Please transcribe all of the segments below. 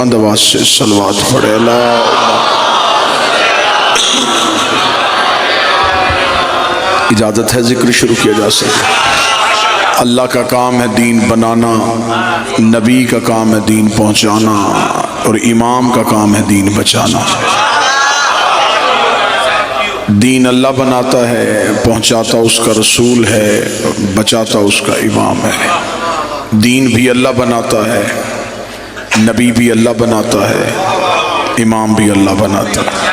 اندواز سے صلوات پڑھے اجازت ہے ذکر شروع کیا جا سکتا۔ اللہ کا کام ہے دین بنانا، نبی کا کام ہے دین پہنچانا، اور امام کا کام ہے دین بچانا۔ دین اللہ بناتا ہے، پہنچاتا اس کا رسول ہے، بچاتا اس کا امام ہے۔ دین بھی اللہ بناتا ہے، نبی بھی اللہ بناتا ہے، امام بھی اللہ بناتا ہے۔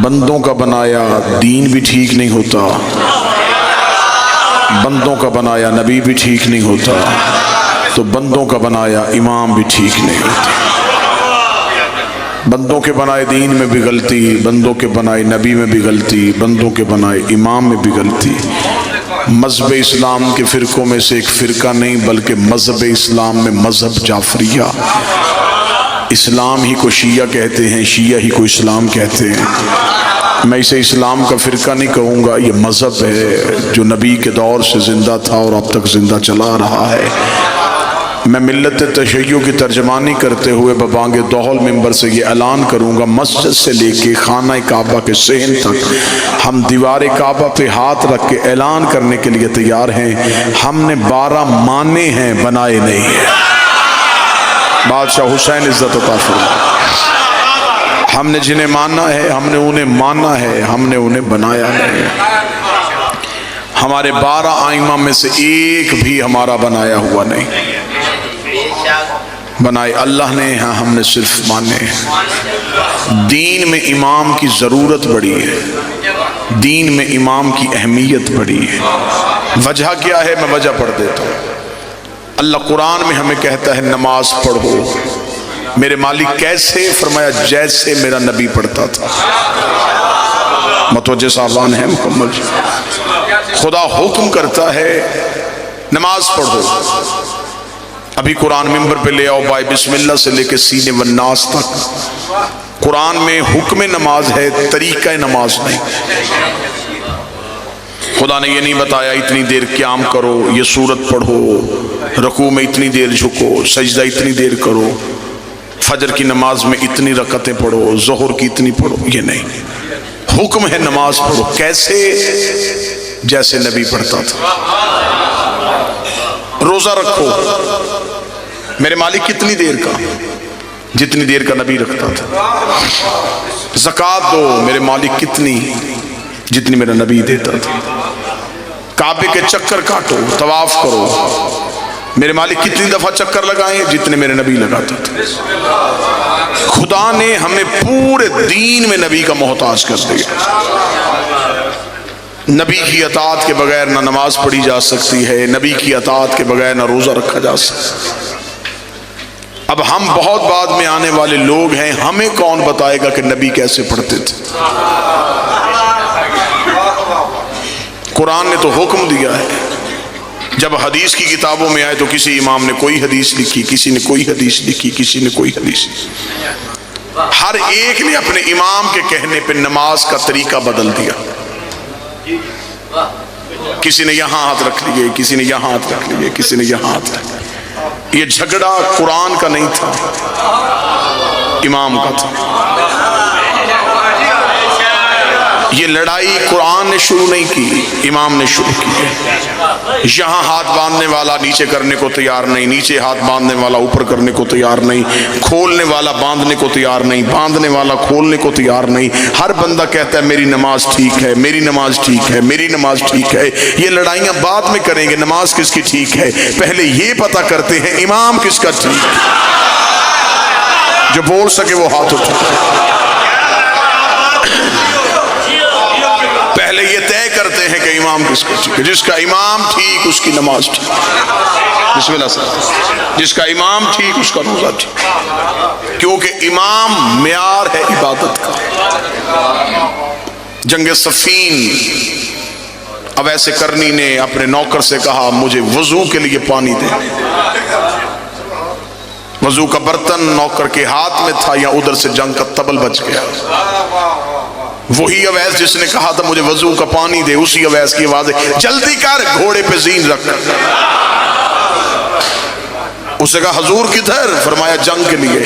بندوں کا بنایا دین بھی ٹھیک نہیں ہوتا، بندوں کا بنایا نبی بھی ٹھیک نہیں ہوتا، تو بندوں کا بنایا امام بھی ٹھیک نہیں ہوتا۔ بندوں کے بنائے دین میں بھی غلطی، بندوں کے بنائے نبی میں بھی غلطی، بندوں کے بنائے امام میں بھی غلطی۔ مذہب اسلام کے فرقوں میں سے ایک فرقہ نہیں بلکہ مذہب اسلام میں مذہب جعفریہ، اسلام ہی کو شیعہ کہتے ہیں، شیعہ ہی کو اسلام کہتے ہیں۔ میں اسے اسلام کا فرقہ نہیں کہوں گا، یہ مذہب ہے جو نبی کے دور سے زندہ تھا اور اب تک زندہ چلا رہا ہے۔ میں ملت تشیع کی ترجمانی کرتے ہوئے ببانگ دوحل منبر سے یہ اعلان کروں گا، مسجد سے لے کے خانہ کعبہ کے صحن تک ہم دیوار کعبہ پہ ہاتھ رکھ کے اعلان کرنے کے لیے تیار ہیں، ہم نے 12 مانے ہیں، بنائے نہیں ہیں۔ بادشاہ حسین عزت عطا فرمائے۔ ہم نے جنہیں مانا ہے، ہم نے انہیں مانا ہے، ہم نے انہیں بنایا نہیں۔ ہمارے 12 ائمہ میں سے ایک بھی ہمارا بنایا ہوا نہیں، بنائے اللہ نے، ہاں ہم نے صرف مانے ہیں۔ دین میں امام کی ضرورت بڑی ہے، دین میں امام کی اہمیت بڑی ہے۔ وجہ کیا ہے؟ میں وجہ پڑھ دیتا ہوں۔ اللہ قرآن میں ہمیں کہتا ہے نماز پڑھو۔ میرے مالک کیسے؟ فرمایا جیسے میرا نبی پڑھتا تھا۔ متوجہ صاحبان ہیں مکمل؟ خدا حکم کرتا ہے نماز پڑھو۔ ابھی قرآن ممبر پہ لے آؤ، بھائی بسم اللہ سے لے کے سینے والناس تک قرآن میں حکم نماز ہے، طریقہ نماز نہیں۔ خدا نے یہ نہیں بتایا اتنی دیر قیام کرو، یہ سورت پڑھو، رکوع میں اتنی دیر جھکو، سجدہ اتنی دیر کرو، فجر کی نماز میں اتنی رکعتیں پڑھو، ظہر کی اتنی پڑھو، یہ نہیں۔ حکم ہے نماز پڑھو، کیسے؟ جیسے نبی پڑھتا تھا۔ روزہ رکھو، میرے مالک کتنی دیر کا؟ جتنی دیر کا نبی رکھتا تھا۔ زکوٰۃ دو، میرے مالک کتنی؟ جتنی میرا نبی دیتا تھا۔ کعبے کے چکر کاٹو، طواف کرو، میرے مالک کتنی دفعہ چکر لگائیں؟ جتنے میرے نبی لگاتا تھا۔ خدا نے ہمیں پورے دین میں نبی کا محتاج کر دیا۔ نبی کی اطاعت کے بغیر نہ نماز پڑھی جا سکتی ہے، نبی کی اطاعت کے بغیر نہ روزہ رکھا جا سکتا۔ اب ہم بہت بعد میں آنے والے لوگ ہیں، ہمیں کون بتائے گا کہ نبی کیسے پڑھتے تھے؟ قرآن نے تو حکم دیا ہے۔ جب حدیث کی کتابوں میں آئے تو کسی امام نے کوئی حدیث لکھی، کسی نے کوئی حدیث لکھی، کسی نے کوئی حدیث لکھی۔ ہر ایک نے اپنے امام کے کہنے پہ نماز کا طریقہ بدل دیا۔ کسی نے یہاں ہاتھ رکھ لیے، کسی نے یہاں ہاتھ رکھ لیے، کسی نے یہاں ہاتھ رکھ لیے۔ یہ جھگڑا قرآن کا نہیں تھا، امام کا تھا۔ یہ لڑائی قرآن نے شروع نہیں کی، امام نے شروع کی۔ یہاں ہاتھ باندھنے والا نیچے کرنے کو تیار نہیں، نیچے ہاتھ باندھنے والا اوپر کرنے کو تیار نہیں، کھولنے والا باندھنے کو تیار نہیں، باندھنے والا کھولنے کو تیار نہیں۔ ہر بندہ کہتا ہے میری نماز ٹھیک ہے، میری نماز ٹھیک ہے، میری نماز ٹھیک ہے۔ یہ لڑائیاں بعد میں کریں گے، نماز کس کی ٹھیک ہے پہلے یہ پتہ کرتے ہیں امام کس کا ٹھیک ہے۔ جو بول سکے وہ ہاتھ اٹھائے۔ پہلے یہ طے کرتے ہیں کہ امام کس کا ٹھیک ہے۔ جس کا امام ٹھیک اس کی نماز ٹھیک۔ بسم اللہ سر۔ جس کا امام ٹھیک اس کا روزہ ٹھیک، کیونکہ امام معیار ہے عبادت کا۔ جنگ صفین اویس کرنی نے اپنے نوکر سے کہا مجھے وضو کے لیے پانی دے۔ وضو کا برتن نوکر کے ہاتھ میں تھا، یا ادھر سے جنگ کا تبل بچ گیا۔ وہی اویس جس نے کہا تھا مجھے وضو کا پانی دے، اسی اویس کی آواز ہے جلدی کر، گھوڑے پہ زین رکھ۔ اس نے کہا حضور کدھر؟ فرمایا جنگ کے لیے۔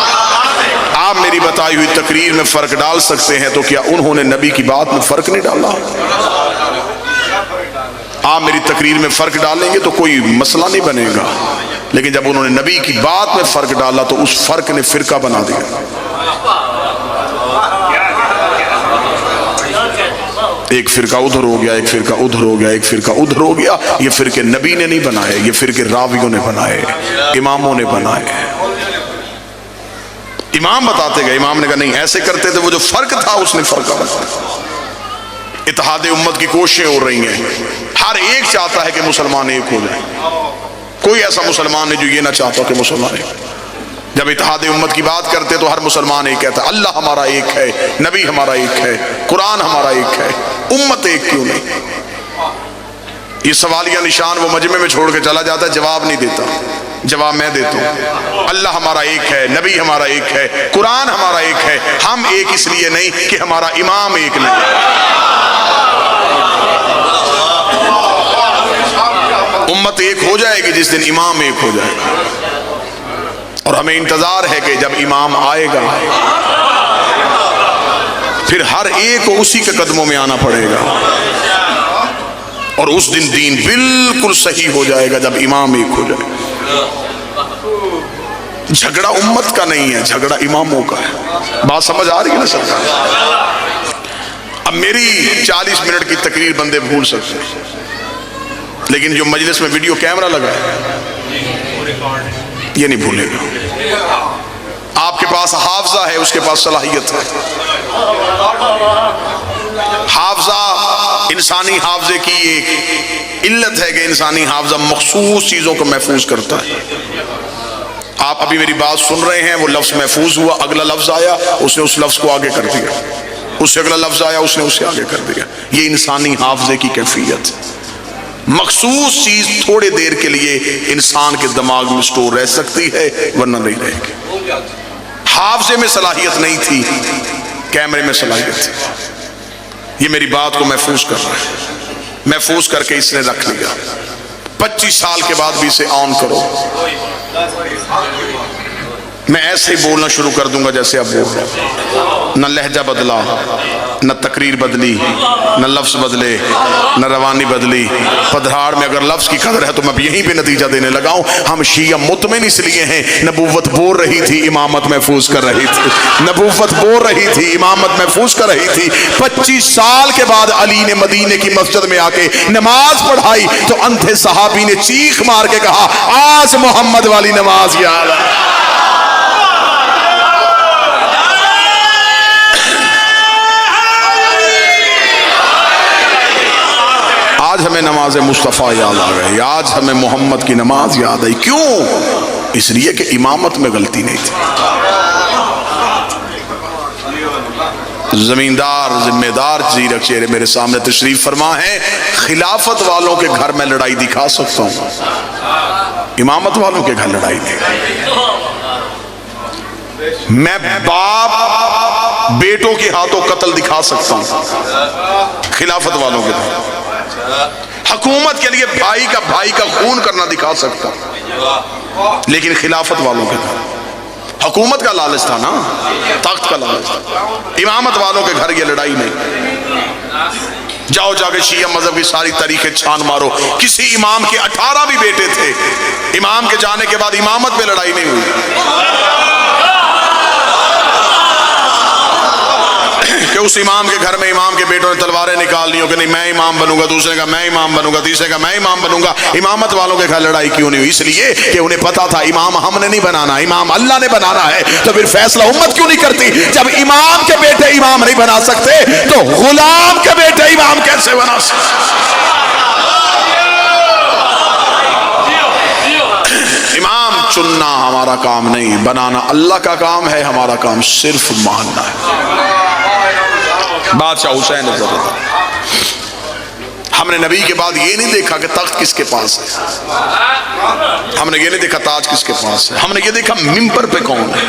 میری بتائی ہوئی تقریر میں فرق ڈال سکتے ہیں تو کیا انہوں نے نبی کی بات میں فرق نہیں ڈالا؟ آپ میری تقریر میں فرق ڈالیں گے تو کوئی مسئلہ نہیں بنے گا، لیکن جب انہوں نے نبی کی بات میں فرق ڈالا تو اس فرق نے فرقہ بنا دیا۔ ایک فرقہ ادھر ہو گیا، ایک فرقہ ادھر ہو گیا، ایک فرقہ ادھر ہو گیا۔ یہ فرقے نبی نے نہیں بنائے، یہ فرقے راویوں نے بنائے، اماموں نے بنائے۔ امام بتاتے گئے، امام نے کہا نہیں ایسے کرتے تھے، وہ جو فرق تھا اس نے فرقہ بنایا۔ اتحاد امت کی کوششیں ہو رہی ہیں، ہر ایک چاہتا ہے کہ مسلمان ایک ہو جائے، کوئی ایسا مسلمان نہیں جو یہ نہ چاہتا کہ مسلمان ایک۔ جب اتحاد امت کی بات کرتے تو ہر مسلمان ایک کہتا ہے اللہ ہمارا ایک ہے، نبی ہمارا ایک ہے، قرآن ہمارا ایک ہے، امت ایک کیوں نہیں؟ یہ سوالیہ نشان وہ مجمع میں چھوڑ کے چلا جاتا ہے، جواب نہیں دیتا، جواب میں دیتا ہوں۔ اللہ ہمارا ایک ہے، نبی ہمارا ایک ہے، قرآن ہمارا ایک ہے، ہم ایک اس لیے نہیں کہ ہمارا امام ایک نہیں۔ امت ایک ہو جائے گی جس دن امام ایک ہو جائے گا، اور ہمیں انتظار ہے کہ جب امام آئے گا پھر ہر ایک کو اسی کے قدموں میں آنا پڑے گا، اور اس دن دین بالکل صحیح ہو جائے گا جب امام ایک ہو جائے گا۔ جھگڑا امت کا نہیں ہے، جھگڑا اماموں کا ہے۔ بات سمجھ آ رہی ہے نا سرکار؟ اب میری 40 منٹ کی تقریر بندے بھول سکتے ہیں، لیکن جو مجلس میں ویڈیو کیمرہ لگا ہے یہ نہیں بھولے گا۔ آپ کے پاس حافظہ ہے، اس کے پاس صلاحیت ہے۔ حافظہ انسانی حافظے کی ایک علت ہے کہ انسانی حافظہ مخصوص چیزوں کو محفوظ کرتا ہے۔ آپ ابھی میری بات سن رہے ہیں، وہ لفظ محفوظ ہوا، اگلا لفظ آیا اس نے اس لفظ کو آگے کر دیا، اس سے اگلا لفظ آیا اس نے اسے آگے کر دیا۔ یہ انسانی حافظے کی کیفیت ہے۔ مخصوص چیز تھوڑے دیر کے لیے انسان کے دماغ میں سٹور رہ سکتی ہے، ورنہ نہیں رہے گی۔ حافظے میں صلاحیت نہیں تھی، کیمرے میں صلاحیت تھی۔ یہ میری بات کو محفوظ کر رہا ہے، محفوظ کر کے اس نے رکھ لیا۔ 25 سال کے بعد بھی اسے آن کرو، میں ایسے ہی بولنا شروع کر دوں گا جیسے اب بول رہا ہوں۔ نہ لہجہ بدلا، نہ تقریر بدلی، نہ لفظ بدلے، نہ روانی بدلی۔ پدھراڑ میں اگر لفظ کی قدر ہے تو میں یہیں پہ نتیجہ دینے لگا ہوں۔ ہم شیعہ مطمئن اس لیے ہیں، نبوت بول رہی تھی، امامت محفوظ کر رہی تھی، نبوت بول رہی تھی، امامت محفوظ کر رہی تھی۔ 25 سال کے بعد علی نے مدینے کی مسجد میں آ کے نماز پڑھائی تو اندھے صحابی نے چیخ مار کے کہا آج محمد والی نماز یاد ہے۔ آج ہمیں نماز مصطفیٰ یاد آ گئی، آج ہمیں محمد کی نماز یاد آئی۔ کیوں؟ اس لیے کہ امامت میں غلطی نہیں تھی۔ زمیندار ذمہ دار زیرک چہرے میرے سامنے تشریف فرما ہے، خلافت والوں کے گھر میں لڑائی دکھا سکتا ہوں، امامت والوں کے گھر لڑائی نہیں۔ میں باپ بیٹوں کے ہاتھوں قتل دکھا سکتا ہوں، خلافت والوں کے گھر۔ حکومت کے لیے بھائی کا خون کرنا دکھا سکتا ہوں، لیکن خلافت والوں کے گھر حکومت کا لالچ تھا نا، تخت کا لالچ تھا۔ امامت والوں کے گھر یہ لڑائی نہیں۔ جاؤ جا کے شیعہ مذہب کی ساری تاریخیں چھان مارو، کسی امام کے 18 بھی بیٹے تھے، امام کے جانے کے بعد امامت پہ لڑائی نہیں ہوئی کہ اس امام کے گھر میں امام کے بیٹوں نے تلواریں نکال لی ہو کہ نہیں میں امام بنوں گا، دوسرے کا میں امام بنوں گا، تیسرے کا میں امام بنوں گا۔ امامت والوں کے گھر لڑائی کیوں نہیں ہوئی؟ اس لیے کہ انہیں پتا تھا امام ہم نے نہیں بنانا، امام اللہ نے بنانا ہے۔ تو پھر فیصلہ امت کیوں نہیں کرتی؟ جب امام کے بیٹے امام نہیں بنا سکتے تو غلام کے بیٹے امام کیسے بنا سکتے؟ امام چننا ہمارا کام نہیں، بنانا اللہ کا کام ہے، ہمارا کام صرف ماننا ہے۔ بادشاہ حسین رضی اللہ عنہ، ہم نے نبی کے بعد یہ نہیں دیکھا کہ تخت کس کے پاس ہے، ہم نے یہ نہیں دیکھا تاج کس کے پاس ہے، ہم نے یہ دیکھا منبر پہ کون ہے۔